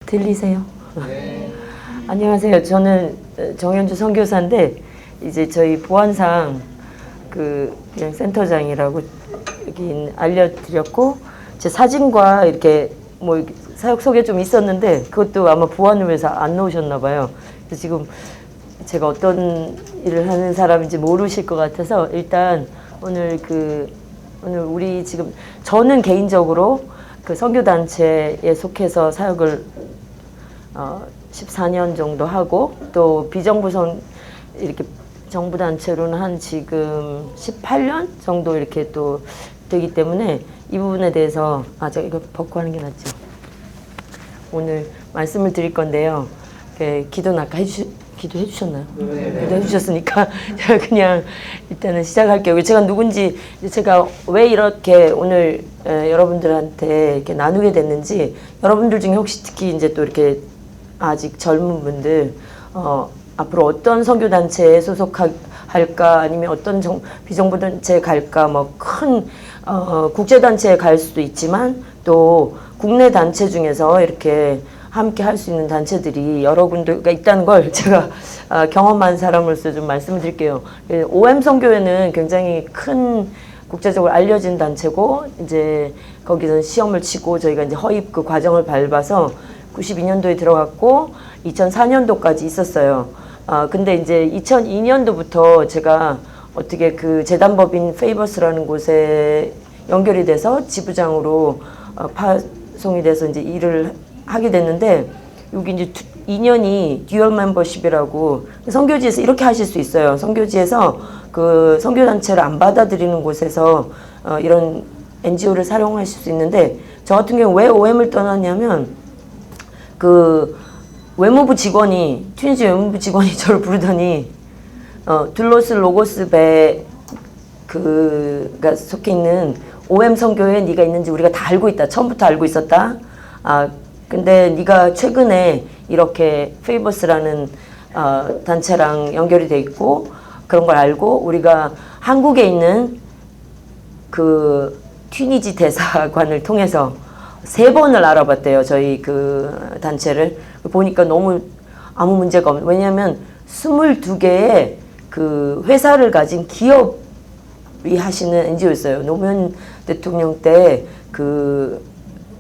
들리세요? 네. 안녕하세요. 저는 정현주 선교사인데 이제 저희 보안상 그냥 센터장이라고 여기 알려드렸고 제 사진과 이렇게 뭐 사역 소개 좀 있었는데 그것도 아마 보안을 위해서 안 놓으셨나 봐요. 그래서 지금 제가 어떤 일을 하는 사람인지 모르실 것 같아서 일단 오늘 우리 지금 저는 개인적으로 그 선교단체에 속해서 사역을 14년 정도 하고 또 비정부선 이렇게 정부단체로는 한 지금 18년 정도 이렇게 또 되기 때문에 이 부분에 대해서 제가 이거 벗고 하는 게 낫죠. 오늘 말씀을 드릴 건데요. 기도는 아까 기도해 주셨나요? 네. 기도해 주셨으니까 제가 그냥 일단은 시작할게요. 제가 누군지 제가 왜 이렇게 오늘 여러분들한테 이렇게 나누게 됐는지 여러분들 중에 혹시 특히 이제 또 이렇게 아직 젊은 분들 앞으로 어떤 선교단체에 소속할까 아니면 어떤 비정부단체에 갈까 뭐 큰 국제단체에 갈 수도 있지만 또 국내 단체 중에서 이렇게 함께 할 수 있는 단체들이 여러 군데가 있다는 걸 제가 경험한 사람으로서 좀 말씀을 드릴게요. OM 선교회는 굉장히 큰 국제적으로 알려진 단체고 이제 거기서 시험을 치고 저희가 이제 허입 그 과정을 밟아서 92년도에 들어갔고 2004년도까지 있었어요. 근데 이제 2002년도부터 제가 어떻게 그 재단법인 페이버스라는 곳에 연결이 돼서 지부장으로 파송이 돼서 이제 일을 하게 됐는데 여기 이제 2년이 듀얼 멤버십이라고 선교지에서 이렇게 하실 수 있어요. 선교지에서 그 선교단체를 안 받아들이는 곳에서 이런 NGO를 사용하실 수 있는데 저 같은 경우 왜 OM을 떠났냐면 그 외무부 직원이 튜니지 외무부 직원이 저를 부르더니 둘로스 로고스 배 그가 속해 있는 OM 선교회에 네가 있는지 우리가 다 알고 있다. 처음부터 알고 있었다. 근데 네가 최근에 이렇게 페이버스라는 단체랑 연결이 돼 있고 그런 걸 알고 우리가 한국에 있는 그 튀니지 대사관을 통해서 3번을 알아봤대요. 저희 그 단체를 보니까 너무 아무 문제가 없는. 왜냐하면 22개의 그 회사를 가진 기업이 하시는 NGO였어요. 노무현 대통령 때 그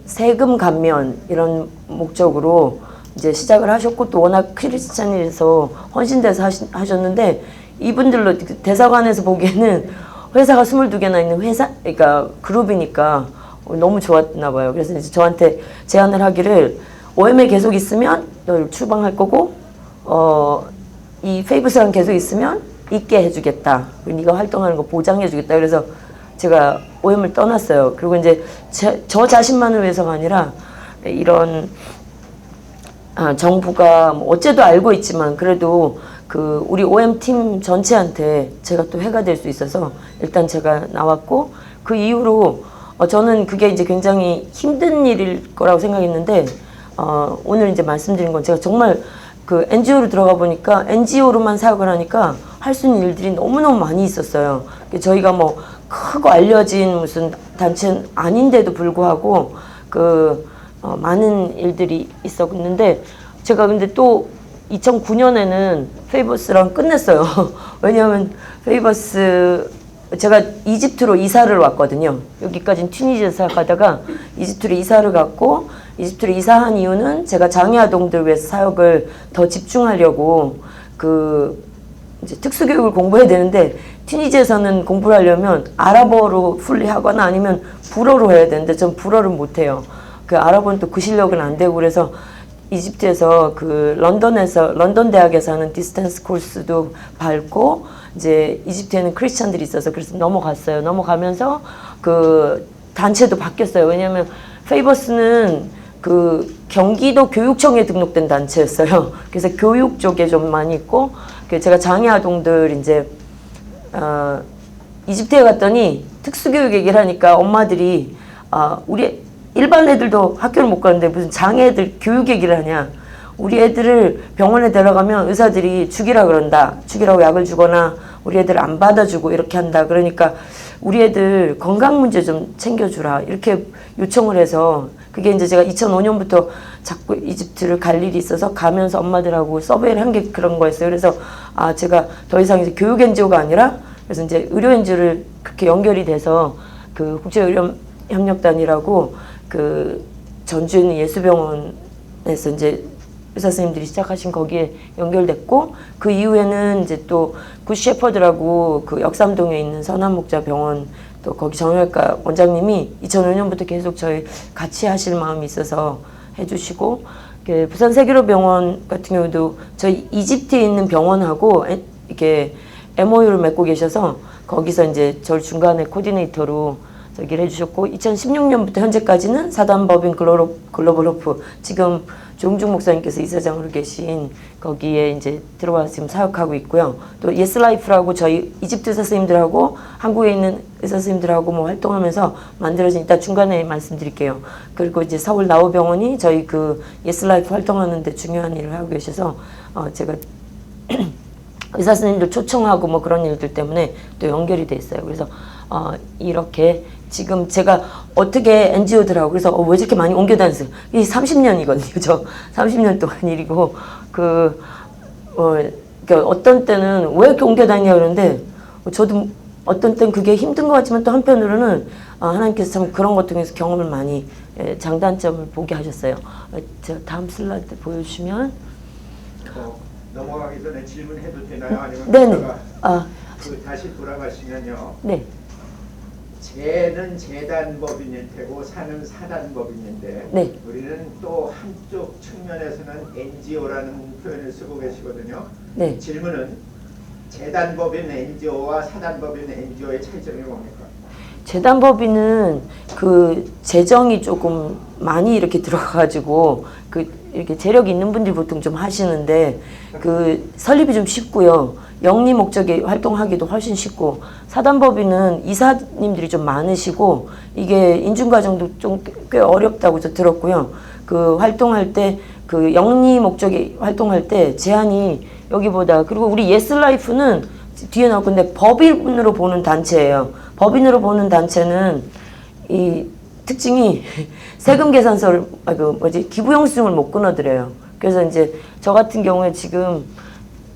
세금 감면 이런 목적으로 이제 시작을 하셨고 또 워낙 크리스찬에서 헌신돼서 하셨는데 이분들로 대사관에서 보기에는 회사가 22개나 있는 회사 그러니까 그룹이니까 너무 좋았나 봐요. 그래서 이제 저한테 제안을 하기를 OM에 계속 있으면 널 출방할 거고 이 페이버스랑 계속 있으면 있게 해주겠다. 네가 활동하는 거 보장해주겠다. 그래서 제가 OM을 떠났어요. 그리고 이제 저 자신만을 위해서가 아니라 이런 정부가 뭐 어째도 알고 있지만 그래도 그 우리 OM 팀 전체한테 제가 또 해가 될 수 있어서 일단 제가 나왔고 그 이후로 저는 그게 이제 굉장히 힘든 일일 거라고 생각했는데 오늘 이제 말씀드린 건 제가 정말 그 NGO로 들어가 보니까 NGO로만 사역을 하니까 할 수 있는 일들이 너무너무 많이 있었어요. 저희가 뭐 크고 알려진 무슨 단체는 아닌데도 불구하고 많은 일들이 있었는데 제가 근데 또 2009년에는 페이버스랑 끝냈어요. 왜냐하면 페이버스 제가 이집트로 이사를 왔거든요. 여기까지는 튀니지에서 가다가 이집트로 이사를 갔고 이집트로 이사한 이유는 제가 장애 아동들 위해서 사역을 더 집중하려고 이제 특수교육을 공부해야 되는데 튀니지에서는 공부를 하려면 아랍어로 풀리하거나 아니면 불어로 해야 되는데 전 불어를 못해요. 그 아랍어는 또 그 실력은 안 되고 그래서 이집트에서 런던 대학에서 하는 디스턴스 코र्스도 밟고 이제 이집트에는 크리스찬들이 있어서 그래서 넘어갔어요. 넘어가면서 그 단체도 바뀌었어요. 왜냐하면 페이버스는 그 경기도 교육청에 등록된 단체였어요. 그래서 교육 쪽에 좀 많이 있고 제가 장애 아동들 이제 이집트에 갔더니 특수교육 얘기를 하니까 엄마들이 우리 일반 애들도 학교를 못 가는데 무슨 장애애들 교육 얘기를 하냐. 우리 애들을 병원에 데려가면 의사들이 죽이라 그런다. 죽이라고 약을 주거나 우리 애들 안 받아주고 이렇게 한다. 그러니까 우리 애들 건강 문제 좀 챙겨주라. 이렇게 요청을 해서 그게 이제 제가 2005년부터 자꾸 이집트를 갈 일이 있어서 가면서 엄마들하고 서베이를 한 게 그런 거였어요. 그래서 제가 더 이상 이제 교육 NGO가 아니라 그래서 이제 의료 NGO를 그렇게 연결이 돼서 그 국제의료협력단이라고 그 전주에 있는 예수병원에서 이제 의사 선생님들이 시작하신 거기에 연결됐고, 그 이후에는 이제 또 굿셰퍼드라고 그 역삼동에 있는 선한목자 병원 또 거기 정형외과 원장님이 2005년부터 계속 저희 같이 하실 마음이 있어서 해주시고, 부산 세계로병원 같은 경우도 저희 이집트에 있는 병원하고 이렇게 MOU를 맺고 계셔서 거기서 이제 저를 중간에 코디네이터로 저기를 해주셨고, 2016년부터 현재까지는 사단법인 글로벌 호프, 지금 조웅중 목사님께서 이사장으로 계신 거기에 이제 들어와서 지금 사역하고 있고요. 또 예스라이프라고 저희 이집트 의사 선생님들하고 한국에 있는 의사 선생님들하고 뭐 활동하면서 만들어진, 이따 중간에 말씀드릴게요. 그리고 이제 서울 나우병원이 저희 그 예스라이프 활동하는데 중요한 일을 하고 계셔서 제가 의사 선생님들 초청하고 뭐 그런 일들 때문에 또 연결이 돼 있어요. 그래서 이렇게 지금 제가 어떻게 NGO들하고 그래서 왜 이렇게 많이 옮겨 다녔어요. 이 30년이거든요. 저 30년 동안 일이고 그러니까 어떤 때는 왜 이렇게 옮겨 다니냐 그러는데 저도 어떤 때는 그게 힘든 것 같지만 또 한편으로는 하나님께서 참 그런 것 통해서 경험을 많이 장단점을 보게 하셨어요. 제가 다음 슬라이드 보여주시면 넘어가기 전에 질문해도 되나요? 아니면 네네. 다시 돌아가시면요. 네. 재는 재단법인일 테고 사는 사단법인인데 네. 우리는 또 한쪽 측면에서는 NGO라는 표현을 쓰고 계시거든요. 네. 질문은 재단법인 NGO와 사단법인 NGO의 차이점이 뭡니까? 재단법인은 그 재정이 조금 많이 이렇게 들어가가지고 이렇게 재력이 있는 분들이 보통 좀 하시는데 그 설립이 좀 쉽고요. 영리 목적의 활동하기도 훨씬 쉽고, 사단법인은 이사님들이 좀 많으시고 이게 인증 과정도 좀 꽤 어렵다고 저 들었고요. 그 활동할 때 그 영리 목적의 활동할 때 제한이 여기보다, 그리고 우리 예스라이프는 뒤에 나올 건데 법인으로 보는 단체예요. 법인으로 보는 단체는 이 특징이 세금 계산서를 기부 영수증을 못 끊어드려요. 그래서 이제 저 같은 경우에 지금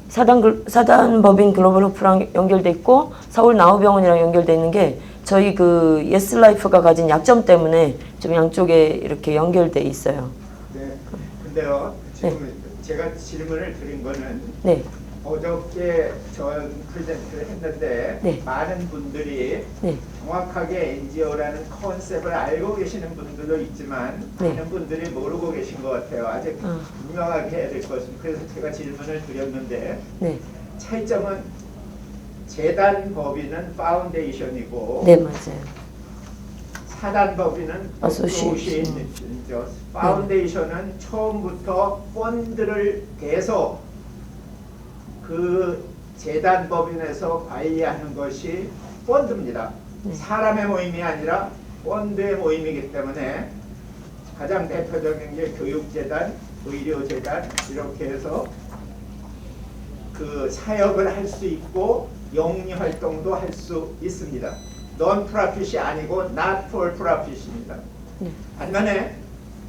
사단법인 글로벌 호프랑 연결돼 있고 서울 나우병원이랑 연결돼 있는 게 저희 그 예스라이프가 가진 약점 때문에 좀 양쪽에 이렇게 연결돼 있어요. 네. 근데요, 지금 네. 제가 질문을 드린 거는 네. 어저께 전 프레젠트를 했는데 네. 많은 분들이 네. 정확하게 NGO라는 컨셉을 알고 계시는 분들도 있지만 네. 많은 분들이 모르고 계신 것 같아요. 아직 분명하게 해야 될 것은. 그래서 제가 질문을 드렸는데 네. 차이점은 재단 법인은 파운데이션이고 네, 맞아요. 사단 법인은 어소시에이션. 파운데이션은 처음부터 펀드를 계속 그 재단 법인에서 관리하는 것이 펀드입니다. 네. 사람의 모임이 아니라 펀드의 모임이기 때문에 가장 대표적인 게 교육재단, 의료재단 이렇게 해서 그 사역을 할 수 있고 영리 활동도 할 수 있습니다. non profit이 아니고 not for profit입니다. 반면에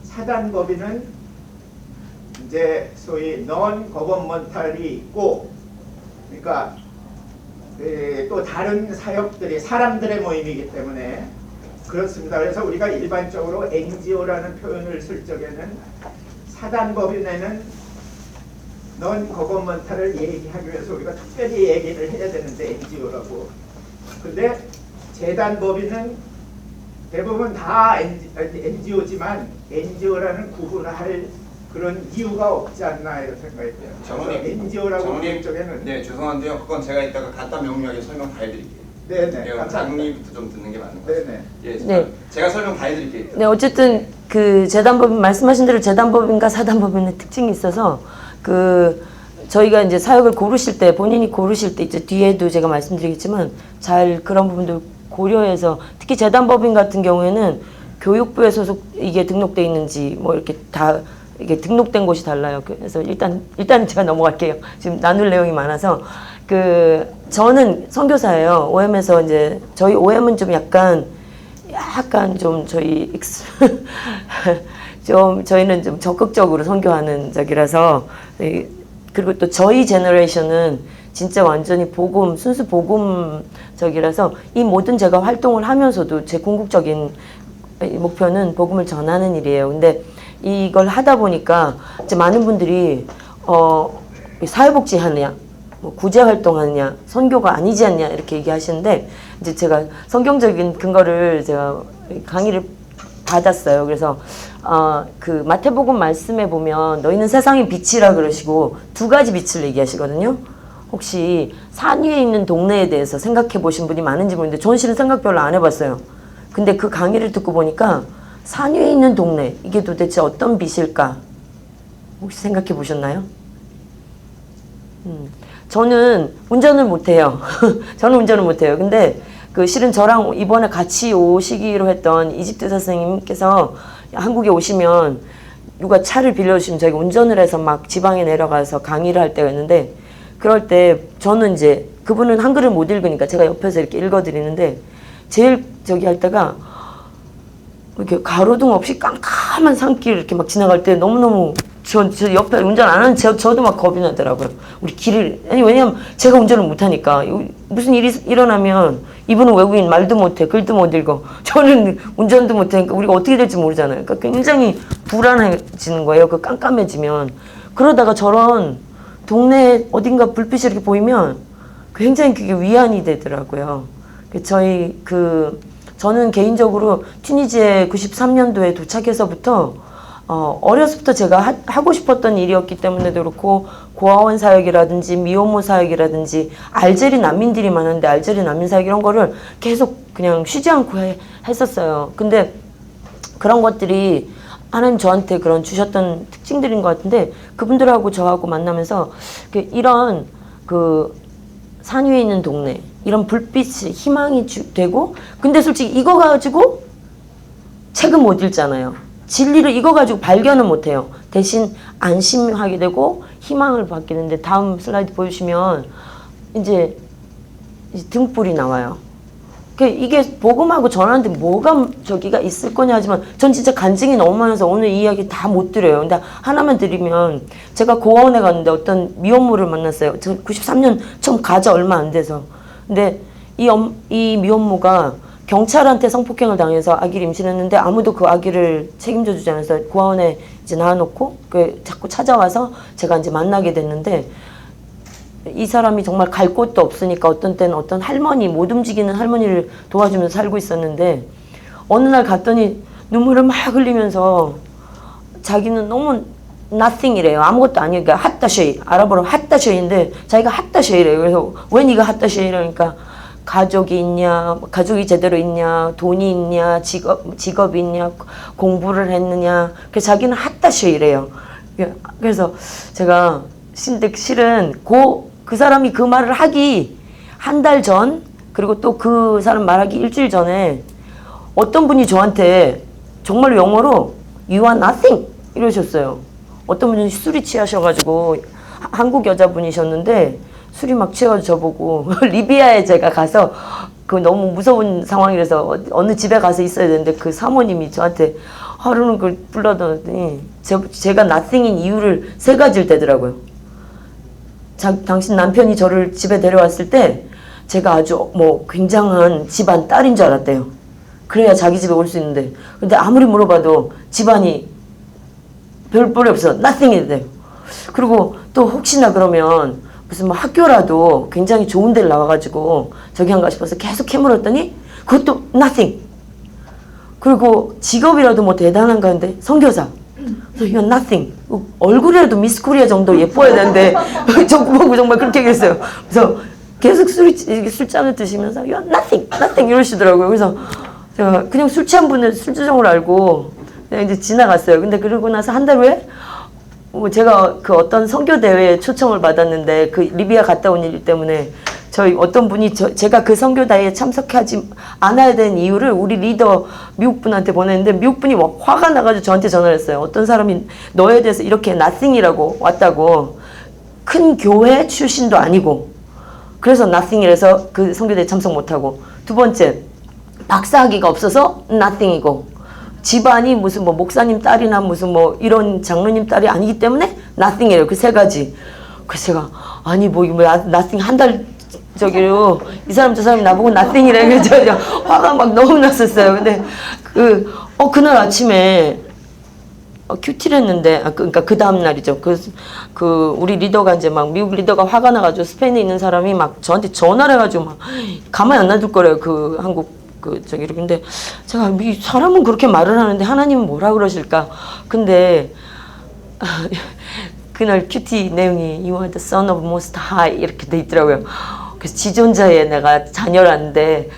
사단법인은 이제 소위 non governmental이 있고, 그러니까 또 다른 사역들이 사람들의 모임이기 때문에 그렇습니다. 그래서 우리가 일반적으로 NGO라는 표현을 쓸 적에는 사단법인에는 non governmental을 얘기하기 위해서 우리가 특별히 얘기를 해야 되는데 NGO라고. 근데 재단법인은 대부분 다 NGO지만 NGO라는 구분할 그런 이유가 없지 않나 이런 생각이 돼요. 장모님, NGO라고 하는 쪽에는 네, 죄송한데요. 그건 제가 이따가 간단 명료하게 설명 다 해드릴게요. 네네. 장모님부터 좀 듣는 게 맞는 것 같아요. 네네. 예, 네. 제가 설명 다 해드릴게요. 네, 어쨌든 그 재단법인 말씀하신 대로 재단법인과 사단법인의 특징이 있어서 저희가 이제 사역을 고르실 때 본인이 고르실 때 이제 뒤에도 제가 말씀드리겠지만 잘 그런 부분들 고려해서, 특히 재단법인 같은 경우에는 교육부에 소속 이게 등록돼 있는지 뭐 이렇게 다 이게 등록된 곳이 달라요. 그래서 일단 제가 넘어갈게요. 지금 나눌 내용이 많아서. 저는 선교사예요. OM에서 이제 저희 OM은 좀 약간 약간 좀 저희 좀 저희는 좀 적극적으로 선교하는 적이라서 그리고 또 저희 제너레이션은 진짜 완전히 복음 순수 복음적이라서 이 모든 제가 활동을 하면서도 제 궁극적인 목표는 복음을 전하는 일이에요. 근데 이걸 하다 보니까 이제 많은 분들이 사회복지 하느냐, 뭐 구제 활동하느냐, 선교가 아니지 않냐 이렇게 얘기하시는데 이제 제가 성경적인 근거를 제가 강의를 받았어요. 그래서 그 마태복음 말씀에 보면 너희는 세상의 빛이라 그러시고 두 가지 빛을 얘기하시거든요. 혹시 산 위에 있는 동네에 대해서 생각해 보신 분이 많은지 모르는데 저는 실은 생각 별로 안 해봤어요. 근데 그 강의를 듣고 보니까 산 위에 있는 동네 이게 도대체 어떤 빛일까? 혹시 생각해 보셨나요? 저는 운전을 못해요. 저는 운전을 못해요. 근데 그 실은 저랑 이번에 같이 오시기로 했던 이집트 선생님께서 한국에 오시면 누가 차를 빌려주시면 저희가 운전을 해서 막 지방에 내려가서 강의를 할 때가 있는데 그럴 때 저는 이제 그분은 한글을 못 읽으니까 제가 옆에서 이렇게 읽어드리는데 제일 저기 할 때가 이렇게 가로등 없이 깜깜한 산길 이렇게 막 지나갈 때 너무너무 저 옆에 운전 안 하는 저도 막 겁이 나더라고요. 우리 길을 아니 왜냐면 제가 운전을 못하니까 무슨 일이 일어나면 이분은 외국인 말도 못해 글도 못 읽어 저는 운전도 못하니까 우리가 어떻게 될지 모르잖아요. 그러니까 굉장히 불안해지는 거예요. 그 깜깜해지면 그러다가 저런 동네 어딘가 불빛이 이렇게 보이면 굉장히 그게 위안이 되더라고요. 저는 개인적으로 튀니지에 93년도에 도착해서부터 어려서부터 제가 하고 싶었던 일이었기 때문에도 그렇고 고아원 사역이라든지 미혼모 사역이라든지 알제리 난민들이 많은데 알제리 난민 사역 이런 거를 계속 그냥 쉬지 않고 했었어요. 근데 그런 것들이 하나님 저한테 그런 주셨던 특징들인 것 같은데 그분들하고 저하고 만나면서 이런 산 위에 있는 동네 이런 불빛이 희망이 되고 근데 솔직히 이거 가지고 책은 못 읽잖아요. 진리를 이거 가지고 발견은 못해요. 대신 안심하게 되고 희망을 받게 되는데 다음 슬라이드 보여주시면 이제 등불이 나와요. 이게 복음하고 전하는데 뭐가 저기가 있을 거냐 하지만 전 진짜 간증이 너무 많아서 오늘 이 이야기 다 못 드려요. 근데 하나만 드리면 제가 고아원에 갔는데 어떤 미혼모를 만났어요. 저 93년 처음 가자 얼마 안 돼서. 근데 이 미혼모가 경찰한테 성폭행을 당해서 아기를 임신했는데 아무도 그 아기를 책임져 주지 않아서 고아원에 이제 놔놓고 자꾸 찾아와서 제가 이제 만나게 됐는데 이 사람이 정말 갈 곳도 없으니까 어떤 때는 어떤 할머니 못 움직이는 할머니를 도와주면서 살고 있었는데 어느 날 갔더니 눈물을 막 흘리면서 자기는 너무 nothing이래요. 아무것도 아니에요. 그러니까 핫다쉐이 아랍어로 핫다쉐이인데 자기가 핫다쉐이래요. 그래서 왜 네가 핫다쉐이라니까 가족이 있냐, 가족이 제대로 있냐, 돈이 있냐, 직업이 있냐, 공부를 했느냐. 그래서 자기는 핫다쉐이래요. 그래서 제가 실은 그 사람이 그 말을 하기 한 달 전 그리고 또 그 사람 말하기 일주일 전에 어떤 분이 저한테 정말 영어로 You are nothing 이러셨어요. 어떤 분이 술이 취하셔가지고 한국 여자분이셨는데 술이 막 취해가지고 저보고 리비아에 제가 가서 그 너무 무서운 상황이라서 어느 집에 가서 있어야 되는데 그 사모님이 저한테 하루는 그걸 불러더니 제가 nothing인 이유를 3가지를 대더라고요. 당신 남편이 저를 집에 데려왔을 때 제가 아주 굉장한 집안 딸인 줄 알았대요. 그래야 자기 집에 올 수 있는데 근데 아무리 물어봐도 집안이 별 볼이 없어. nothing이 돼요. 그리고 또 혹시나 그러면 무슨 학교라도 굉장히 좋은 데를 나와가지고 저기 한가 싶어서 계속 캐물었더니 그것도 nothing. 그리고 직업이라도 대단한가 하는데 선교사. 그래서 이건 nothing. 얼굴이라도 미스 코리아 정도 예뻐야 되는데 저 보고 정말 그렇게 얘기했어요. 그래서 계속 술잔을 드시면서 이건 nothing 이러시더라고요. 그래서 제가 그냥 술 취한 분은 술주정을 알고 그냥 이제 지나갔어요. 근데 그러고 나서 한 달 후에 제가 그 어떤 선교 대회에 초청을 받았는데 그 리비아 갔다 온 일 때문에 저희 어떤 분이 제가 그 선교 대회에 참석하지 않아야 되는 이유를 우리 리더 미국 분한테 보냈는데 미국 분이 화가 나가지고 저한테 전화를 했어요. 어떤 사람이 너에 대해서 이렇게 nothing이라고 왔다고 큰 교회 출신도 아니고 그래서 nothing이라서 그 선교 대회 참석 못하고 두 번째 박사학위가 없어서 nothing이고 집안이 무슨 뭐 목사님 딸이나 무슨 뭐 이런 장로님 딸이 아니기 때문에 nothing이래요. 그 세 가지. 그래서 제가 아니 뭐 이거 nothing 한 달 저기요 이 사람 저 사람이 나보고 nothing이래. 그래서 화가 막 너무 났었어요. 근데 그날 아침에 큐티를 했는데 그러니까 그 다음 날이죠. 그 우리 리더가 이제 막 미국 리더가 화가 나가지고 스페인에 있는 사람이 막 저한테 전화를 해가지고 막 가만히 안 놔둘 거래요. 그 한국 저기를. 근데 제가 이 사람은 그렇게 말을 하는데 하나님은 뭐라 그러실까? 근데 그날 큐티 내용이 You are the son of most high 이렇게 돼 있더라고요. 그래서 지존자의 내가 자녀라는데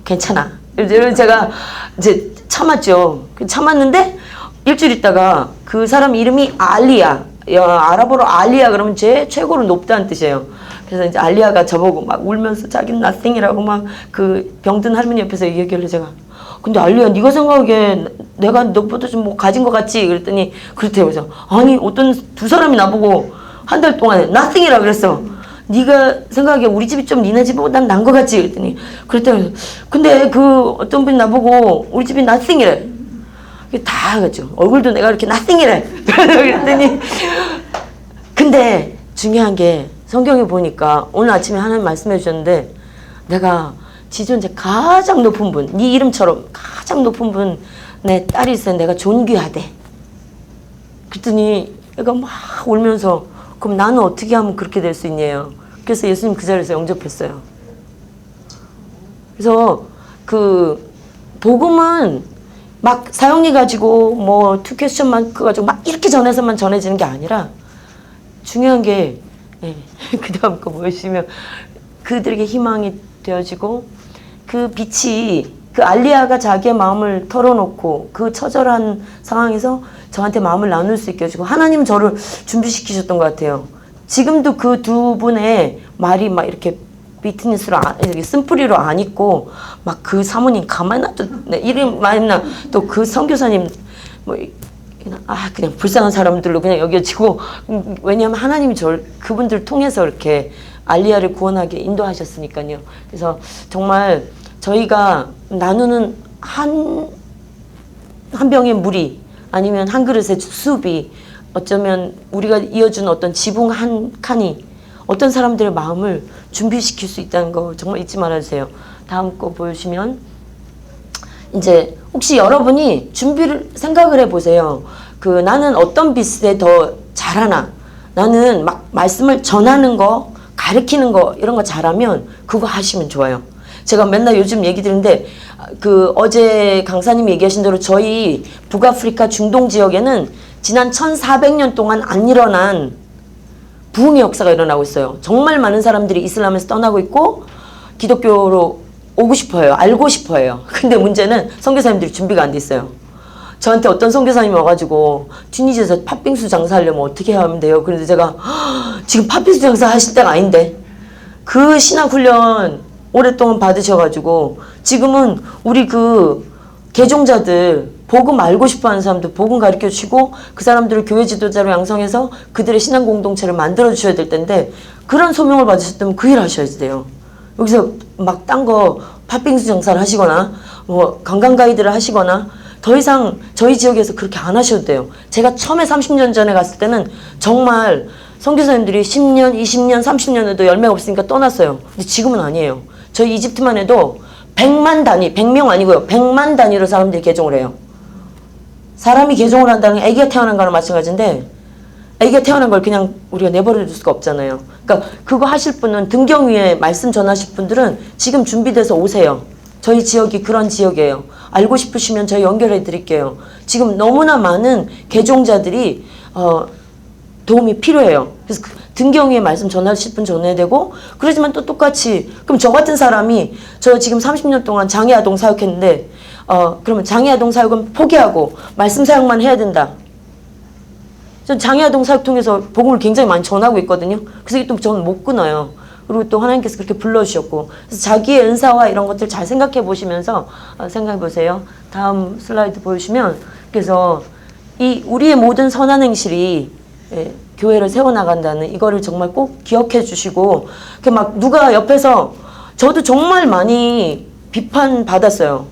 괜찮아. 이러면 제가 이제 참았죠. 참았는데 일주일 있다가 그 사람 이름이 알리야. 아랍어로 알리야 그러면 최고로 높다는 뜻이에요. 그래서 이제 알리야가 저보고 막 울면서 자기는 nothing이라고 막 그 병든 할머니 옆에서 얘기하길래 제가 근데 알리야 네가 생각하기에 내가 너보다 좀 뭐 가진 것 같지? 그랬더니 그렇대요. 그래서 아니 어떤 두 사람이 나보고 한 달 동안에 nothing이라 그랬어. 네가 생각하기에 우리 집이 좀 니네 집보다 난 것 같지? 그랬더니 그랬더니 근데 그 어떤 분이 나보고 우리 집이 nothing이래. 다 하겠죠. 얼굴도 내가 이렇게 nothing이래. 그랬더니 근데 중요한 게 성경에 보니까 오늘 아침에 하나님 말씀해 주셨는데 내가 지존재 가장 높은 분, 네 이름처럼 가장 높은 분의 딸이 있어요. 내가 존귀하대. 그랬더니 애가 막 울면서 그럼 나는 어떻게 하면 그렇게 될 수 있냐요. 그래서 예수님 그 자리에서 영접했어요. 그래서 그 복음은 막 사용해 가지고 뭐 투 퀘스천 마크 가지고 막 이렇게 전해서만 전해지는 게 아니라 중요한 게 그 다음 거 보시면 그들에게 희망이 되어지고 그 빛이 그 알리야가 자기의 마음을 털어놓고 그 처절한 상황에서 저한테 마음을 나눌 수 있게 해주고 하나님 저를 준비시키셨던 것 같아요. 지금도 그 두 분의 말이 막 이렇게 비트니스로 쓴뿌리로 안 있고 막 그 사모님 가만히 놔둬 이름 말이나 또 그 선교사님 뭐 그냥 불쌍한 사람들로 그냥 여겨지고 왜냐하면 하나님이 그분들 통해서 이렇게 알리야를 구원하게 인도하셨으니까요. 그래서 정말 저희가 나누는 한 병의 물이 아니면 한 그릇의 숲이 어쩌면 우리가 이어준 어떤 지붕 한 칸이 어떤 사람들의 마음을 준비시킬 수 있다는 거 정말 잊지 말아주세요. 다음 거 보시면 이제 혹시 여러분이 준비를 생각을 해보세요. 나는 어떤 비슷에 더 잘하나? 나는 막 말씀을 전하는 거, 가르치는 거 이런 거 잘하면 그거 하시면 좋아요. 제가 맨날 요즘 얘기 드리는데 어제 강사님이 얘기하신 대로 저희 북아프리카 중동 지역에는 지난 1400년 동안 안 일어난 부흥의 역사가 일어나고 있어요. 정말 많은 사람들이 이슬람에서 떠나고 있고 기독교로 오고 싶어요. 알고 싶어요. 근데 문제는 선교사님들이 준비가 안 돼 있어요. 저한테 어떤 선교사님이 와가지고 튀니지에서 팥빙수 장사하려면 어떻게 하면 돼요? 그런데 제가 지금 팥빙수 장사 하실 때가 아닌데 그 신학훈련 오랫동안 받으셔가지고 지금은 우리 개종자들 복음 알고 싶어하는 사람들 복음 가르쳐 주시고 그 사람들을 교회 지도자로 양성해서 그들의 신앙 공동체를 만들어 주셔야 될 텐데 그런 소명을 받으셨다면 그 일 하셔야 돼요. 여기서 막 딴 거 팥빙수 장사를 하시거나 뭐 관광 가이드를 하시거나 더 이상 저희 지역에서 그렇게 안 하셔도 돼요. 제가 처음에 30년 전에 갔을 때는 정말 선교사님들이 10년, 20년, 30년에도 열매가 없으니까 떠났어요. 근데 지금은 아니에요. 저희 이집트만 해도 100만 단위, 100명 아니고요. 100만 단위로 사람들이 개종을 해요. 사람이 개종을 한다는 게 아기가 태어난 거랑 마찬가지인데 아기가 태어난 걸 그냥 우리가 내버려 둘 수가 없잖아요. 그러니까 그거 하실 분은 등경 위에 말씀 전하실 분들은 지금 준비돼서 오세요. 저희 지역이 그런 지역이에요. 알고 싶으시면 저희 연결해 드릴게요. 지금 너무나 많은 개종자들이 도움이 필요해요. 그래서 등경 위에 말씀 전하실 분 전해야 되고 그러지만 또 똑같이 그럼 저 같은 사람이 저 지금 30년 동안 장애아동 사역했는데 그러면 장애아동 사역은 포기하고 말씀 사역만 해야 된다. 전 장애아동 사역 통해서 복음을 굉장히 많이 전하고 있거든요. 그래서 또 저는 못 끊어요. 그리고 또 하나님께서 그렇게 불러주셨고 그래서 자기의 은사와 이런 것들 잘 생각해 보시면서 생각해 보세요. 다음 슬라이드 보시면 그래서 우리의 모든 선한 행실이 교회를 세워나간다는 이거를 정말 꼭 기억해 주시고 막 누가 옆에서 저도 정말 많이 비판 받았어요.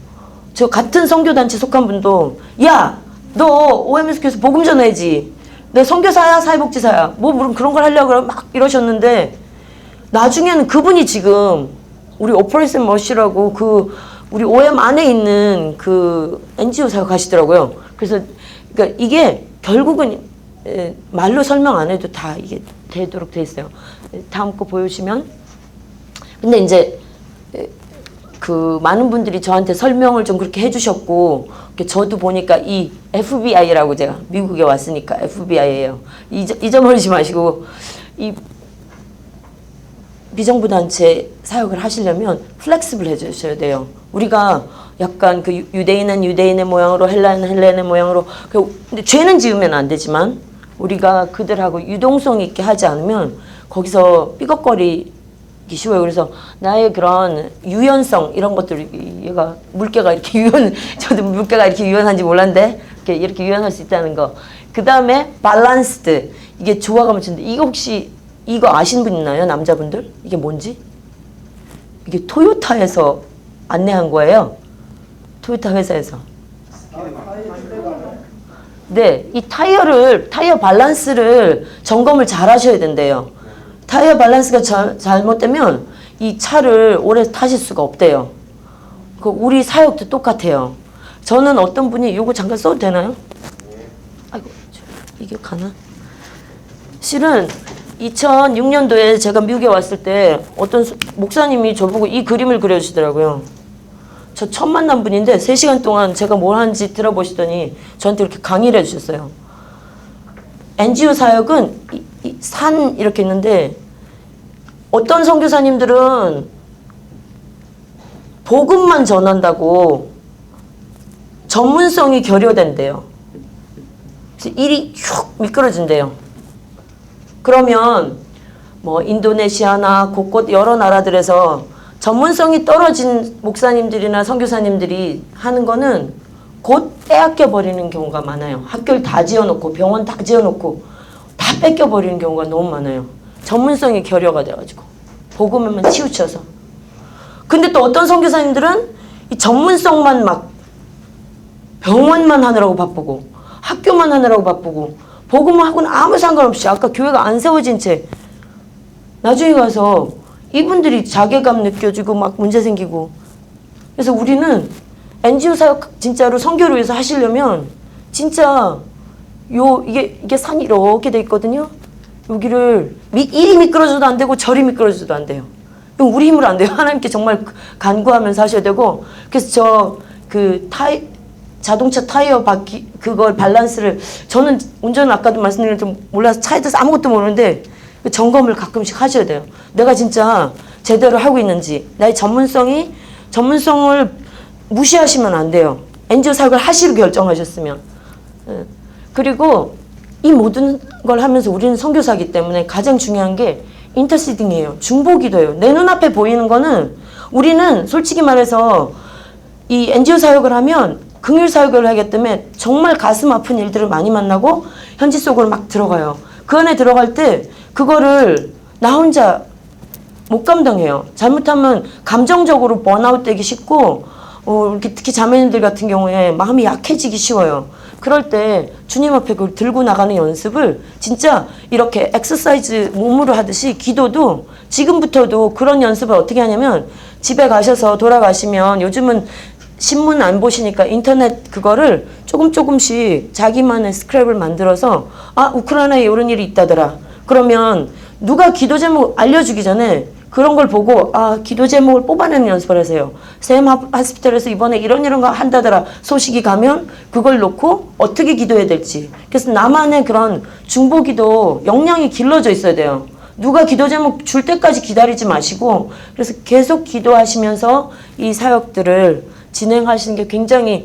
저 같은 선교단체 속한 분도 야, 너 OMS 교회에서 복음 전해야지. 내 선교사야 사회복지사야. 뭐 물론 그런 걸 하려고 막 이러셨는데 나중에는 그분이 지금 우리 오퍼레이션 머시라고 그 우리 OM 안에 있는 그 NGO 사역하시더라고요. 그래서 그러니까 이게 결국은 말로 설명 안 해도 다 이게 되도록 돼 있어요. 다음 거 보여주시면. 근데 이제 그 많은 분들이 저한테 설명을 좀 그렇게 해주셨고 저도 보니까 이 FBI라고 제가 미국에 왔으니까 FBI예요. 잊어버리지 마시고 이 비정부 단체 사역을 하시려면 플렉시블 해주셔야 돼요. 우리가 약간 그 유대인은 유대인의 모양으로 헬라인은 헬라인의 모양으로 근데 죄는 지으면 안 되지만 우리가 그들하고 유동성 있게 하지 않으면 거기서 삐걱거리기 쉬워요. 그래서 나의 그런 유연성 이런 것들 얘가 물개가 이렇게 저도 물개가 이렇게 유연한지 몰랐는데 이렇게 유연할 수 있다는 거. 그 다음에 밸런스드 이게 조화감을 주는데 이거 혹시 이거 아시는 분 있나요? 남자분들? 이게 뭔지? 이게 토요타에서 안내한 거예요. 토요타 회사에서. 네, 이 타이어 밸런스를 점검을 잘 하셔야 된대요. 타이어 밸런스가 잘못되면 이 차를 오래 타실 수가 없대요. 그 우리 사역도 똑같아요. 저는 어떤 분이 요거 잠깐 써도 되나요? 아이고, 이게 가나? 실은 2006년도에 제가 미국에 왔을 때 어떤 목사님이 저보고 이 그림을 그려주시더라고요. 저 처음 만난 분인데 3시간 동안 제가 뭘 하는지 들어보시더니 저한테 이렇게 강의를 해주셨어요. NGO 사역은 산 이렇게 있는데 어떤 선교사님들은 복음만 전한다고 전문성이 결여된대요. 그래서 일이 쭉 미끄러진대요. 그러면 뭐 인도네시아나 곳곳 여러 나라들에서 전문성이 떨어진 목사님들이나 선교사님들이 하는 거는 곧 빼앗겨 버리는 경우가 많아요. 학교를 다 지어놓고 병원 다 지어놓고 다 뺏겨 버리는 경우가 너무 많아요. 전문성이 결여가 돼가지고 복음에만 치우쳐서. 근데 또 어떤 선교사님들은 이 전문성만 막 병원만 하느라고 바쁘고 학교만 하느라고 바쁘고 복음하고는 아무 상관없이 아까 교회가 안 세워진 채 나중에 가서 이분들이 자괴감 느껴지고 막 문제 생기고. 그래서 우리는 NGO 사역 진짜로 선교를 위해서 하시려면 진짜 이게 산이 이렇게 돼 있거든요. 여기를 이리 미끄러져도 안 되고 저리 미끄러져도 안 돼요. 이건 우리 힘으로 안 돼요. 하나님께 정말 간구하면서 하셔야 되고. 그래서 자동차 타이어 바퀴 그걸 밸런스를 저는 운전을 아까도 말씀드린 좀 몰라서 차에 대해서 아무것도 모르는데 점검을 가끔씩 하셔야 돼요. 내가 진짜 제대로 하고 있는지 나의 전문성을 무시하시면 안 돼요. NGO 사역을 하시로 결정하셨으면. 그리고 이 모든 걸 하면서 우리는 선교사이기 때문에 가장 중요한 게 인터시딩이에요. 중보기도예요. 내 눈앞에 보이는 거는 우리는 솔직히 말해서 이 NGO 사역을 하면 긍휼 사역을 하기 때문에 정말 가슴 아픈 일들을 많이 만나고 현지 속으로 막 들어가요. 그 안에 들어갈 때 그거를 나 혼자 못 감당해요. 잘못하면 감정적으로 번아웃 되기 쉽고 이렇게 특히 자매님들 같은 경우에 마음이 약해지기 쉬워요. 그럴 때 주님 앞에 그걸 들고 나가는 연습을 진짜 이렇게 엑서사이즈 몸으로 하듯이 기도도 지금부터도 그런 연습을 어떻게 하냐면 집에 가셔서 돌아가시면 요즘은 신문 안 보시니까 인터넷 그거를 조금씩 자기만의 스크랩을 만들어서 우크라이나에 이런 일이 있다더라. 그러면 누가 기도 제목 알려주기 전에 그런 걸 보고 기도 제목을 뽑아내는 연습을 하세요. 샘 하스피털에서 이번에 이런 거 한다더라 소식이 가면 그걸 놓고 어떻게 기도해야 될지. 그래서 나만의 그런 중보기도 역량이 길러져 있어야 돼요. 누가 기도 제목 줄 때까지 기다리지 마시고 그래서 계속 기도하시면서 이 사역들을 진행하시는 게 굉장히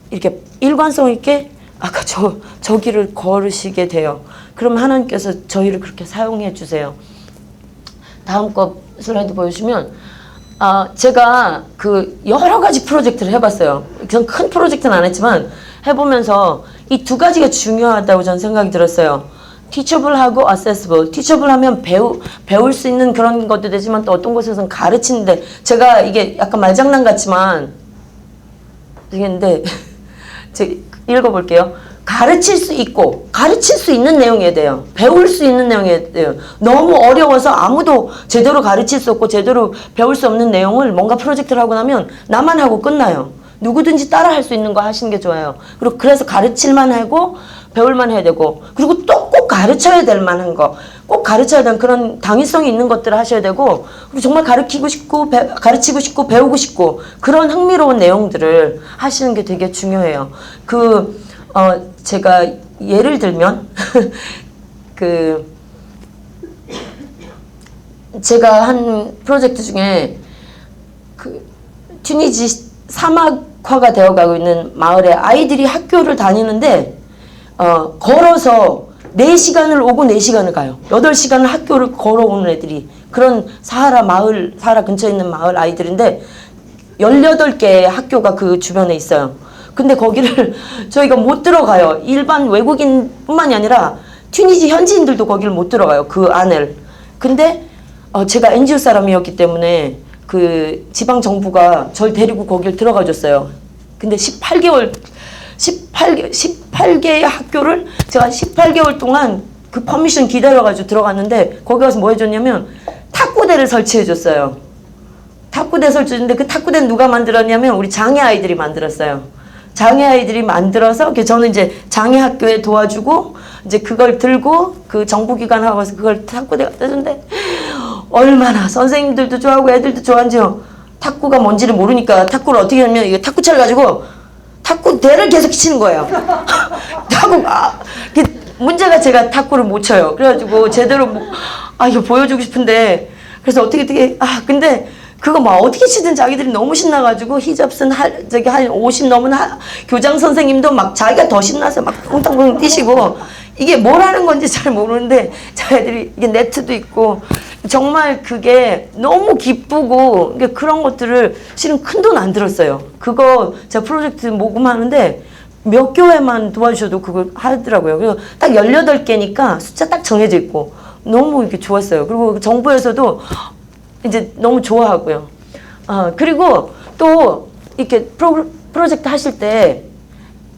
이렇게 일관성 있게 아까 저 길을 걸으시게 돼요. 그러면 하나님께서 저희를 그렇게 사용해 주세요. 다음 거 슬라이드 보여주시면 제가 그 여러 가지 프로젝트를 해봤어요. 전 큰 프로젝트는 안 했지만 해보면서 이 두 가지가 중요하다고 저는 생각이 들었어요. teachable하고 accessible. teachable 하면 배울 수 있는 그런 것도 되지만 또 어떤 곳에서는 가르치는데 제가 이게 약간 말장난 같지만 되겠는데 제가 읽어볼게요. 가르칠 수 있고 가르칠 수 있는 내용이어야 돼요. 배울 수 있는 내용이어야 돼요. 너무 어려워서 아무도 제대로 가르칠 수 없고 제대로 배울 수 없는 내용을 뭔가 프로젝트를 하고 나면 나만 하고 끝나요. 누구든지 따라 할 수 있는 거 하시는 게 좋아요. 그리고 그래서 가르칠만 하고 배울만 해야 되고 그리고 또 꼭 가르쳐야 될 만한 거 꼭 가르쳐야 되는 그런 당위성이 있는 것들을 하셔야 되고 그리고 정말 가르치고 싶고 배우고 싶고 그런 흥미로운 내용들을 하시는 게 되게 중요해요. 제가 예를 들면 제가 한 프로젝트 중에 튀니지 사막화가 되어가고 있는 마을에 아이들이 학교를 다니는데 걸어서 4시간을 오고 4시간을 가요. 8시간을 학교를 걸어오는 애들이 그런 사하라 근처에 있는 마을 아이들인데 18개의 학교가 그 주변에 있어요. 근데 거기를 저희가 못 들어가요. 일반 외국인뿐만이 아니라 튀니지 현지인들도 거기를 못 들어가요. 그 안을. 근데 제가 NGO 사람이었기 때문에 그 지방 정부가 절 데리고 거길 들어가 줬어요. 근데 18개의 학교를 제가 18개월 동안 그 퍼미션 기다려가지고 들어갔는데 거기 가서 뭐 해줬냐면 탁구대를 설치해줬어요. 탁구대 설치했는데 그 탁구대는 누가 만들었냐면 우리 장애 아이들이 만들었어요. 장애 아이들이 만들어서 저는 이제 장애 학교에 도와주고 이제 그걸 들고 그 정부기관하고 가서 그걸 탁구대 갖다 줬는데 얼마나 선생님들도 좋아하고 애들도 좋아하는지요. 탁구가 뭔지를 모르니까 탁구를 어떻게 하면 이게 탁구차를 가지고 탁구대를 계속 치는 거예요. 문제가 제가 탁구를 못 쳐요. 그래가지고 제대로 이거 보여주고 싶은데 그래서 어떻게 근데 그거 어떻게 치든 자기들이 너무 신나가지고 히잡슨 한 50 넘은 교장 선생님도 막 자기가 더 신나서 막 쿵탕쿵 뛰시고 이게 뭘 하는 건지 잘 모르는데 자기들이 이게 네트도 있고 정말 그게 너무 기쁘고 그런 것들을 실은 큰 돈 안 들었어요. 그거 제가 프로젝트 모금하는데 몇 교회만 도와주셔도 그거 하더라고요. 그리고 딱 18개니까 숫자 딱 정해져 있고 너무 이렇게 좋았어요. 그리고 정부에서도 이제 너무 좋아하고요. 그리고 또 이렇게 프로젝트 하실 때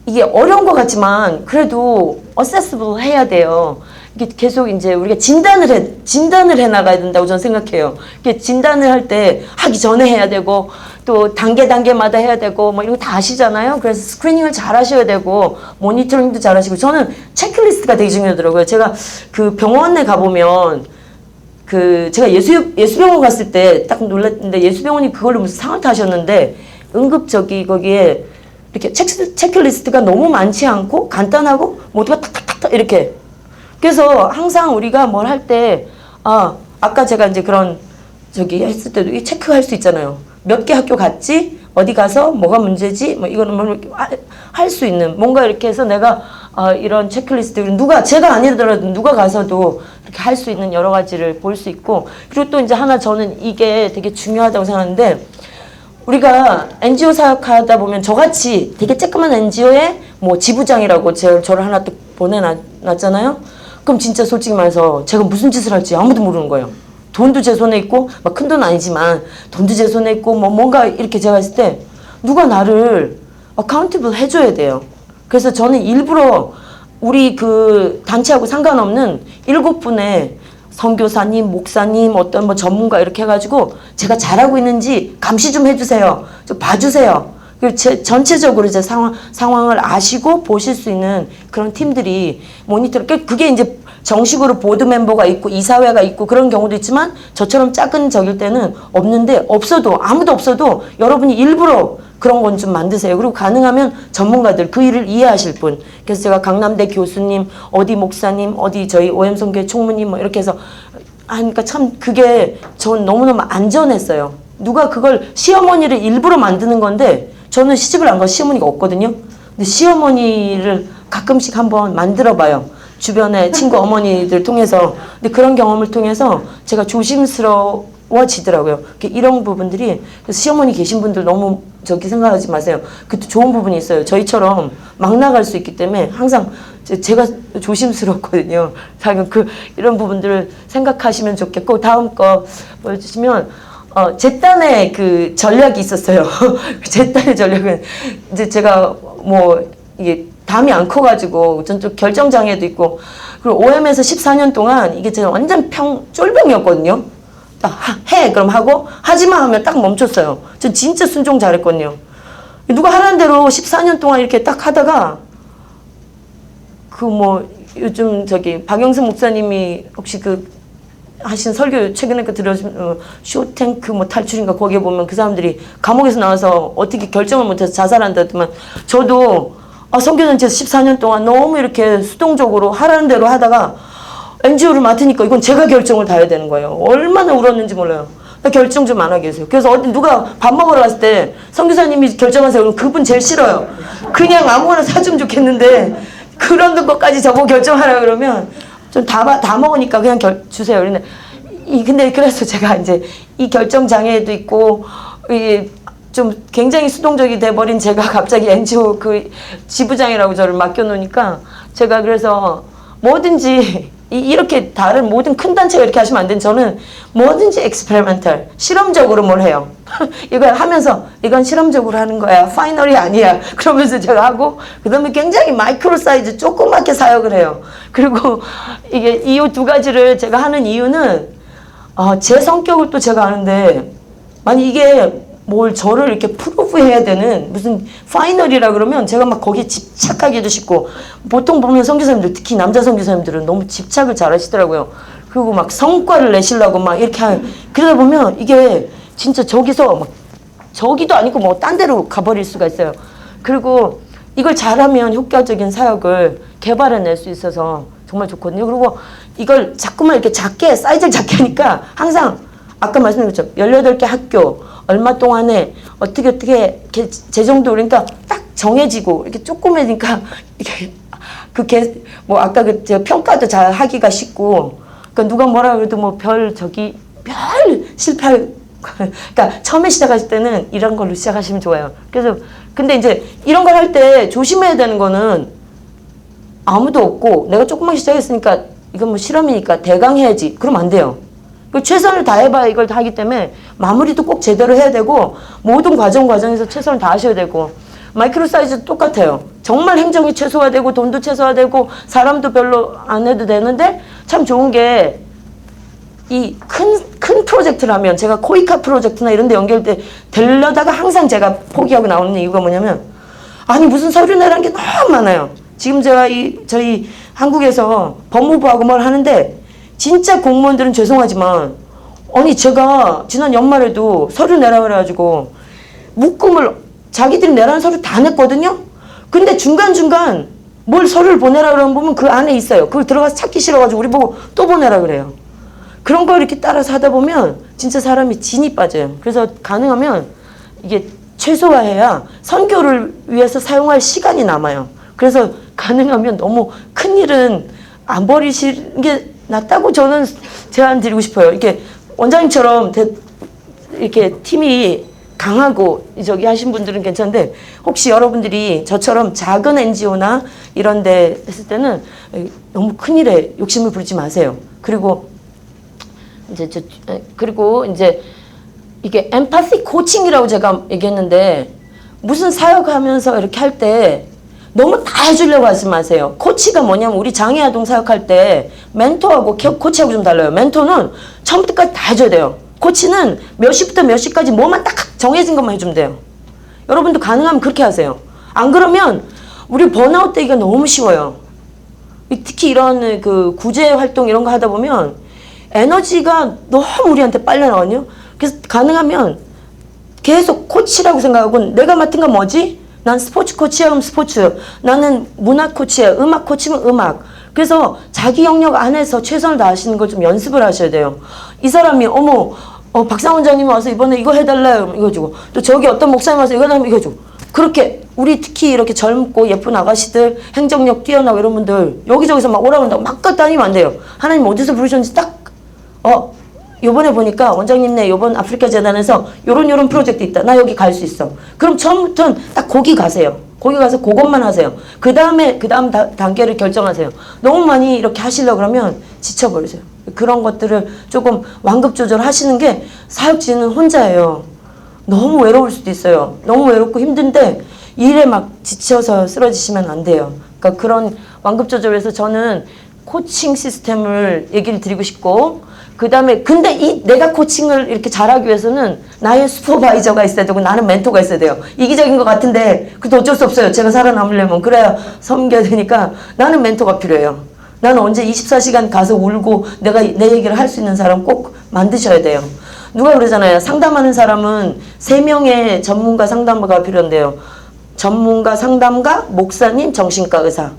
이게 어려운 것 같지만 그래도 accessible 해야 돼요. 이게 계속 이제 우리가 진단을 해 나가야 된다고 저는 생각해요. 이게 진단을 할 때 하기 전에 해야 되고 또 단계마다 해야 되고 이런 거 다 아시잖아요. 그래서 스크리닝을 잘 하셔야 되고 모니터링도 잘 하시고 저는 체크리스트가 되게 중요하더라고요. 제가 그 병원에 가보면 제가 예수병원 갔을 때 딱 놀랐는데 예수병원이 그걸로 무슨 상을 타셨는데 거기에 이렇게 체크리스트가 너무 많지 않고 간단하고 모두가 탁탁탁탁 이렇게. 그래서 항상 우리가 뭘 할 때 아까 제가 이제 그런 했을 때도 이 체크할 수 있잖아요. 몇 개 학교 갔지? 어디 가서 뭐가 문제지? 이거는 할 수 있는 뭔가 이렇게 해서 내가 이런 체크리스트 제가 아니더라도 누가 가서도 이렇게 할 수 있는 여러 가지를 볼 수 있고 그리고 또 이제 하나 저는 이게 되게 중요하다고 생각하는데 우리가 NGO 사역하다 보면 저같이 되게 쬐끄만 NGO의 지부장이라고 저를 하나 또 보내놨잖아요. 그럼 진짜 솔직히 말해서 제가 무슨 짓을 할지 아무도 모르는 거예요. 돈도 제 손에 있고 큰 돈 아니지만 돈도 제 손에 있고 뭔가 이렇게 제가 했을 때 누가 나를 accountable 해줘야 돼요. 그래서 저는 일부러 우리 그 단체하고 상관없는 7분의 선교사님, 목사님, 어떤 전문가 이렇게 해가지고 제가 잘하고 있는지 감시 좀 해주세요. 좀 봐주세요. 그리고 전체적으로 이제 상황을 아시고 보실 수 있는 그런 팀들이 그게 이제 정식으로 보드 멤버가 있고 이사회가 있고 그런 경우도 있지만 저처럼 작은 적일 때는 없는데 아무도 없어도 여러분이 일부러 그런 건 좀 만드세요. 그리고 가능하면 전문가들 그 일을 이해하실 분. 그래서 제가 강남대 교수님, 어디 목사님, 어디 저희 오엠선교회 총무님 이렇게 해서 하니까 참 그게 전 너무너무 안전했어요. 누가 그걸 시어머니를 일부러 만드는 건데 저는 시집을 안 가서 시어머니가 없거든요. 근데 시어머니를 가끔씩 한번 만들어 봐요. 주변에 친구 어머니들 통해서. 근데 그런 경험을 통해서 제가 조심스러운 어려워지더라고요. 이런 부분들이, 그래서 시어머니 계신 분들 너무 저기 생각하지 마세요. 그것도 좋은 부분이 있어요. 저희처럼 막 나갈 수 있기 때문에 항상 제가 조심스럽거든요. 이런 부분들을 생각하시면 좋겠고, 다음 거 보여주시면, 제 딴의 그 전략이 있었어요. 제 딴의 전략은 이제 제가 뭐 이게 담이 안 커가지고 전 좀 결정장애도 있고, 그리고 OM에서 14년 동안 이게 제가 완전 쫄병이었거든요. 딱 해 그럼 하고, 하지마 하면 딱 멈췄어요. 전 진짜 순종 잘했거든요. 누가 하라는 대로 14년 동안 이렇게 딱 하다가 그 뭐 요즘 저기 박영수 목사님이 혹시 그 하신 설교 최근에 그 들으신 쇼탱크 뭐 탈출인가, 거기에 보면 그 사람들이 감옥에서 나와서 어떻게 결정을 못해서 자살한다더만, 저도 선교단체에서 14년 동안 너무 이렇게 수동적으로 하라는 대로 하다가 NGO를 맡으니까 이건 제가 결정을 다 해야 되는 거예요. 얼마나 울었는지 몰라요. 나 결정 좀 안 하게 해주세요. 그래서 어디 누가 밥 먹으러 갔을 때 선교사님이 결정하세요. 그럼 그분 제일 싫어요. 그냥 아무거나 사주면 좋겠는데 그런 것까지 저보고 결정하라 그러면 좀 다 먹으니까 그냥 주세요. 근데 그래서 제가 이제 이 결정 장애도 있고, 좀 굉장히 수동적이 돼버린 제가 갑자기 NGO 그 지부장이라고 저를 맡겨놓으니까, 제가 그래서 뭐든지 이렇게 다른 모든 큰 단체가 이렇게 하시면 안 되는, 저는 뭐든지 experimental, 실험적으로 뭘 해요. 이걸 하면서 이건 실험적으로 하는 거야, 파이널이 아니야, 그러면서 제가 하고, 그 다음에 굉장히 마이크로 사이즈 조그맣게 사역을 해요. 그리고 이게 이 두 가지를 제가 하는 이유는 제 성격을 또 제가 아는데, 만약 이게 뭘 저를 이렇게 프루브해야 되는 무슨 파이널이라 그러면 제가 막 거기에 집착하기도 쉽고, 보통 보면 선교사님들, 특히 남자 선교사님들은 너무 집착을 잘 하시더라고요. 그리고 막 성과를 내시려고 막 이렇게 그러다 보면 이게 진짜 저기서 막 저기도 아니고 뭐 딴 데로 가버릴 수가 있어요. 그리고 이걸 잘하면 효과적인 사역을 개발해낼 수 있어서 정말 좋거든요. 그리고 이걸 자꾸만 이렇게 작게, 사이즈를 작게 하니까 항상 아까 말씀드린 것처럼 18개 학교 얼마 동안에 어떻게 이렇게 재정도, 그러니까 딱 정해지고 이렇게 조그매니까 이게 뭐 아까 제가 평가도 잘 하기가 쉽고, 그러니까 누가 뭐라 그래도 뭐 별 실패. 그러니까 처음에 시작하실 때는 이런 걸로 시작하시면 좋아요. 그래서 근데 이제 이런 걸 할 때 조심해야 되는 거는, 아무도 없고 내가 조금만 시작했으니까 이건 뭐 실험이니까 대강 해야지, 그러면 안 돼요. 최선을 다해봐야 이걸 다 하기 때문에 마무리도 꼭 제대로 해야 되고, 모든 과정에서 최선을 다하셔야 되고, 마이크로 사이즈도 똑같아요. 정말 행정이 최소화되고 돈도 최소화되고 사람도 별로 안 해도 되는데, 참 좋은 게 이 큰 프로젝트라면, 제가 코이카 프로젝트나 이런 데 되려다가 항상 제가 포기하고 나오는 이유가 뭐냐면, 아니 무슨 서류 내라는 게 너무 많아요. 지금 제가 저희 한국에서 법무부하고 뭘 하는데, 진짜 공무원들은 죄송하지만, 아니 제가 지난 연말에도 서류 내라 그래가지고 묶음을 자기들이 내라는 서류 다 냈거든요. 근데 중간중간 뭘 서류를 보내라 그러면 보면 그 안에 있어요. 그걸 들어가서 찾기 싫어가지고 우리 보고 또 보내라 그래요. 그런 걸 이렇게 따라서 하다 보면 진짜 사람이 진이 빠져요. 그래서 가능하면 이게 최소화해야 선교를 위해서 사용할 시간이 남아요. 그래서 가능하면 너무 큰 일은 안 버리시는 게 낫다고 저는 제안 드리고 싶어요. 이렇게 원장님처럼 이렇게 팀이 강하고 저기 하신 분들은 괜찮은데, 혹시 여러분들이 저처럼 작은 NGO나 이런 데 했을 때는 너무 큰 일에 욕심을 부리지 마세요. 그리고 이제 이게 엠파시 코칭이라고 제가 얘기했는데, 무슨 사역하면서 이렇게 할 때 너무 다 해주려고 하지 마세요. 코치가 뭐냐면, 우리 장애아동 사역할 때 멘토하고 코치하고 좀 달라요. 멘토는 처음부터 끝까지 다 해줘야 돼요. 코치는 몇 시부터 몇 시까지 뭐만 딱 정해진 것만 해주면 돼요. 여러분도 가능하면 그렇게 하세요. 안 그러면 우리 번아웃 되기가 너무 쉬워요. 특히 이런 그 구제 활동 이런 거 하다 보면 에너지가 너무 우리한테 빨려 나거든요. 그래서 가능하면 계속 코치라고 생각하고, 내가 맡은 건 뭐지? 난 스포츠 코치야, 그럼 스포츠. 나는 문학 코치야, 음악 코치면 음악. 그래서 자기 영역 안에서 최선을 다하시는 걸 좀 연습을 하셔야 돼요. 이 사람이 박상 원장님 와서 이번에 이거 해달래요, 이거 주고, 또 저기 어떤 목사님 와서 이거 해달라면 이거 주고. 그렇게 우리 특히 이렇게 젊고 예쁜 아가씨들, 행정력 뛰어나고 이런 분들 여기저기서 막 오라고 한다고 막 다니면 안 돼요. 하나님 어디서 부르셨는지 딱 요번에 보니까 원장님네 요번 아프리카 재단에서 요런 프로젝트 있다. 나 여기 갈 수 있어. 그럼 처음부터는 딱 거기 가세요. 거기 가서 그것만 하세요. 그 다음 단계를 결정하세요. 너무 많이 이렇게 하시려고 그러면 지쳐버리세요. 그런 것들을 조금 완급 조절하시는 게 사역지는 혼자예요. 너무 외로울 수도 있어요. 너무 외롭고 힘든데 일에 막 지쳐서 쓰러지시면 안 돼요. 그러니까 그런 완급 조절에서 저는 코칭 시스템을 얘기를 드리고 싶고, 그 다음에 근데 내가 코칭을 이렇게 잘하기 위해서는 나의 슈퍼바이저가 있어야 되고 나는 멘토가 있어야 돼요. 이기적인 것 같은데 그것도 어쩔 수 없어요. 제가 살아남으려면 그래야 섬겨야 되니까 나는 멘토가 필요해요. 나는 언제 24시간 가서 울고 내가 내 얘기를 할 수 있는 사람 꼭 만드셔야 돼요. 누가 그러잖아요. 상담하는 사람은 3명의 전문가 상담가가 필요한데요. 전문가, 상담가, 목사님, 정신과 의사.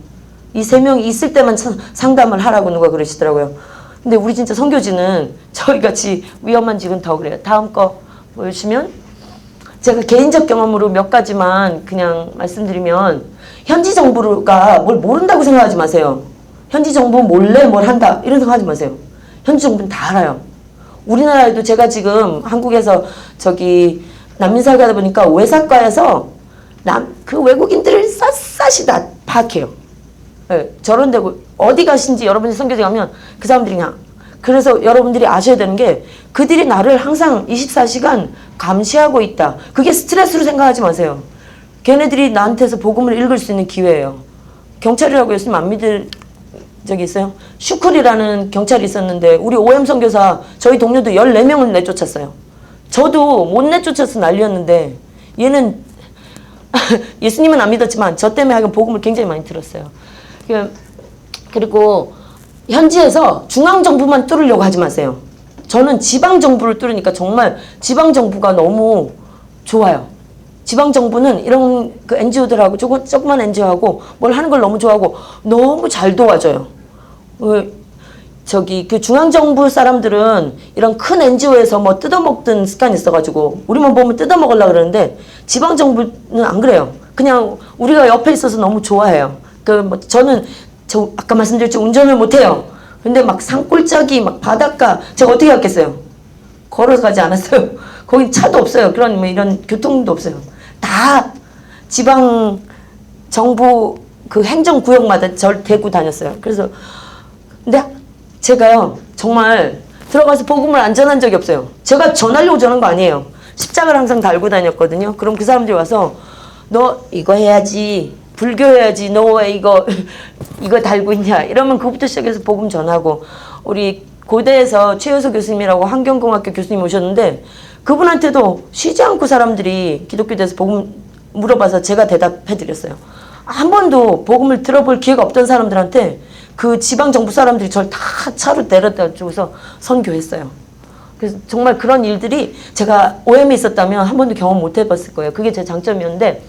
이 3명이 있을 때만 상담을 하라고 누가 그러시더라고요. 근데 우리 진짜 선교지는 저희같이 위험한 집은 더 그래요. 다음 거 보여주시면 제가 개인적 경험으로 몇 가지만 그냥 말씀드리면, 현지 정부가 뭘 모른다고 생각하지 마세요. 현지 정부 몰래 뭘 한다 이런 생각하지 마세요. 현지 정부는 다 알아요. 우리나라에도 제가 지금 한국에서 난민 사회가다 보니까 외사과에서 그 외국인들을 샅샅이 다 파악해요. 네, 저런 데고 어디 가신지 여러분이 선교지 가면 그 사람들이 그냥, 그래서 여러분들이 아셔야 되는 게 그들이 나를 항상 24시간 감시하고 있다. 그게 스트레스로 생각하지 마세요. 걔네들이 나한테서 복음을 읽을 수 있는 기회예요. 경찰이라고 했으면 안 믿을 적이 있어요? 슈클이라는 경찰이 있었는데 우리 OM 선교사 저희 동료도 14명을 내쫓았어요. 저도 못 내쫓아서 난리였는데 얘는 예수님은 안 믿었지만 저 때문에 하여간 복음을 굉장히 많이 들었어요. 그리고 현지에서 중앙정부만 뚫으려고 하지 마세요. 저는 지방정부를 뚫으니까 정말 지방정부가 너무 좋아요. 지방정부는 이런 그 NGO들하고 조그만 NGO하고 뭘 하는 걸 너무 좋아하고 너무 잘 도와줘요. 그 중앙정부 사람들은 이런 큰 NGO에서 뭐 뜯어먹던 습관이 있어가지고 우리만 보면 뜯어먹으려고 그러는데 지방정부는 안 그래요. 그냥 우리가 옆에 있어서 너무 좋아해요. 저는 아까 말씀드렸죠. 운전을 못해요. 근데 막 산골짜기, 막 바닷가, 제가 어떻게 갔겠어요? 걸어서 가지 않았어요. 거긴 차도 없어요. 이런 교통도 없어요. 다 지방 정부 그 행정구역마다 절 대고 다녔어요. 그래서 근데 제가요 정말 들어가서 복음을 안 전한 적이 없어요. 제가 전하려고 전한 거 아니에요. 십자가를 항상 달고 다녔거든요. 그럼 그 사람들이 와서 너 이거 해야지, 불교해야지, 너 왜 이거 달고 있냐 이러면 그부터 시작해서 복음 전하고, 우리 고대에서 최효수 교수님이라고 환경공학교 교수님 오셨는데 그분한테도 쉬지 않고 사람들이 기독교에 대해서 복음 물어봐서 제가 대답해 드렸어요. 한 번도 복음을 들어볼 기회가 없던 사람들한테 그 지방정부 사람들이 저를 다 차로 내려다 주고서 선교했어요. 그래서 정말 그런 일들이 제가 OM에 있었다면 한 번도 경험 못 해봤을 거예요. 그게 제 장점이었는데,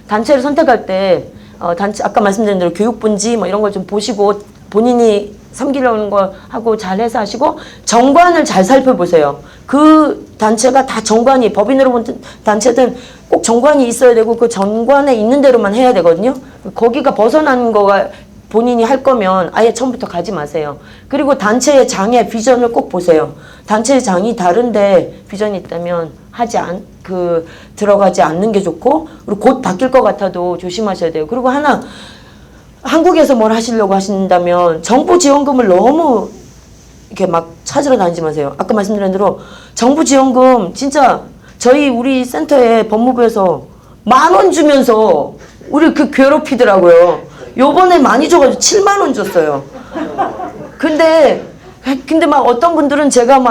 단체를 선택할 때 아까 말씀드린 대로 교육본지 뭐 이런 걸 좀 보시고 본인이 섬기려는 걸 하고 잘해서 하시고 정관을 잘 살펴보세요. 그 단체가 다 정관이, 법인으로 본 단체든 꼭 정관이 있어야 되고 그 정관에 있는 대로만 해야 되거든요. 거기가 벗어난 거가 본인이 할 거면 아예 처음부터 가지 마세요. 그리고 단체의 장의 비전을 꼭 보세요. 단체의 장이 다른데 비전이 있다면 들어가지 않는 게 좋고, 그리고 곧 바뀔 것 같아도 조심하셔야 돼요. 그리고 한국에서 뭘 하시려고 하신다면 정부 지원금을 너무 이렇게 막 찾으러 다니지 마세요. 아까 말씀드린 대로 정부 지원금 진짜 우리 센터에 법무부에서 10,000원 주면서 우리 괴롭히더라고요. 요번에 많이 줘가지고 70,000원 줬어요. 근데 막 어떤 분들은 제가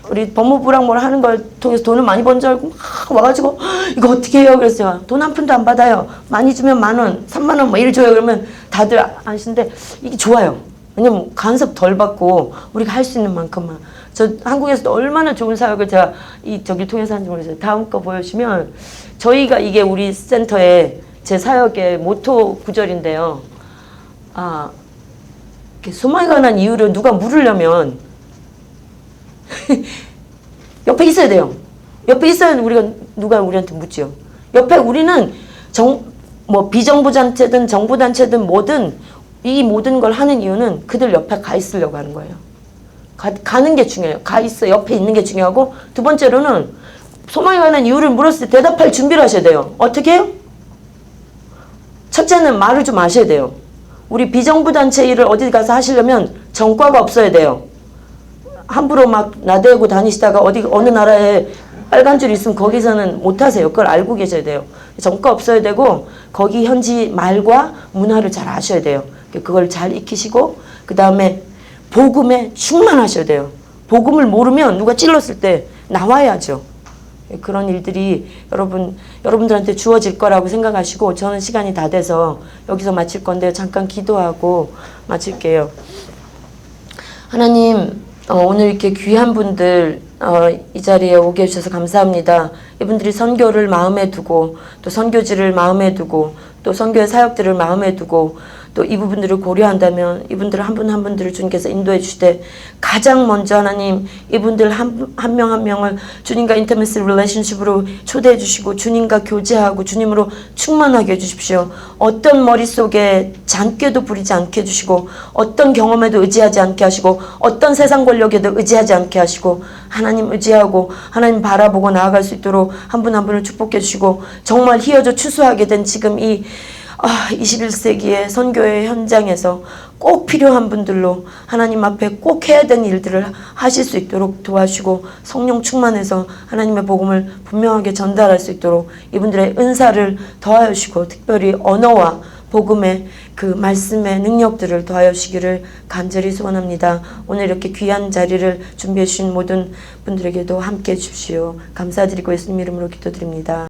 우리 법무부랑 뭘 하는 걸 통해서 돈을 많이 번 줄 알고 막 와가지고 이거 어떻게 해요? 그랬어요. 돈 한 푼도 안 받아요. 많이 주면 10,000원, 30,000원 뭐 이래 줘요. 그러면 다들 아시는데 이게 좋아요. 왜냐면 간섭 덜 받고 우리가 할 수 있는 만큼만. 저 한국에서도 얼마나 좋은 사역을 제가 저기 통해서 하는지 모르겠어요. 다음 거 보여주시면 저희가 이게 우리 센터의 제 사역의 모토 구절인데요. 소망에 관한 이유를 누가 물으려면 옆에 있어야 돼요. 옆에 있어야 누가 우리한테 묻죠. 옆에 우리는 비정부 단체든 정부 단체든 뭐든 이 모든 걸 하는 이유는 그들 옆에 가 있으려고 하는 거예요. 가는 게 중요해요. 가 있어 옆에 있는 게 중요하고 두 번째로는 소망에 관한 이유를 물었을 때 대답할 준비를 하셔야 돼요. 어떻게 해요? 첫째는 말을 좀 아셔야 돼요. 우리 비정부 단체 일을 어디 가서 하시려면 전과가 없어야 돼요. 함부로 막 나대고 다니시다가 어느 나라에 빨간 줄 있으면 거기서는 못 하세요. 그걸 알고 계셔야 돼요. 전과 없어야 되고 거기 현지 말과 문화를 잘 아셔야 돼요. 그걸 잘 익히시고 그 다음에 복음에 충만하셔야 돼요. 복음을 모르면 누가 찔렀을 때 나와야죠. 그런 일들이 여러분들한테 주어질 거라고 생각하시고 저는 시간이 다 돼서 여기서 마칠 건데 잠깐 기도하고 마칠게요. 하나님 오늘 이렇게 귀한 분들 이 자리에 오게 해주셔서 감사합니다. 이분들이 선교를 마음에 두고 또 선교지를 마음에 두고 또 선교의 사역들을 마음에 두고 또 이 부분들을 고려한다면 이분들 한 분 한 분들을 주님께서 인도해 주시되 가장 먼저 하나님 이분들 한 명 한 명을 주님과 인티머시 릴레이션십으로 초대해 주시고 주님과 교제하고 주님으로 충만하게 해주십시오. 어떤 머릿속에 잔꾀도 부리지 않게 해주시고 어떤 경험에도 의지하지 않게 하시고 어떤 세상 권력에도 의지하지 않게 하시고 하나님 의지하고 하나님 바라보고 나아갈 수 있도록 한 분 한 분을 축복해 주시고 정말 희어져 추수하게 된 지금 이 21세기의 선교의 현장에서 꼭 필요한 분들로 하나님 앞에 꼭 해야 되는 일들을 하실 수 있도록 도와주시고 성령 충만해서 하나님의 복음을 분명하게 전달할 수 있도록 이분들의 은사를 더하여 주시고 특별히 언어와 복음의 그 말씀의 능력들을 더하여 주시기를 간절히 소원합니다. 오늘 이렇게 귀한 자리를 준비해 주신 모든 분들에게도 함께 해 주십시오. 감사드리고 예수님 이름으로 기도드립니다.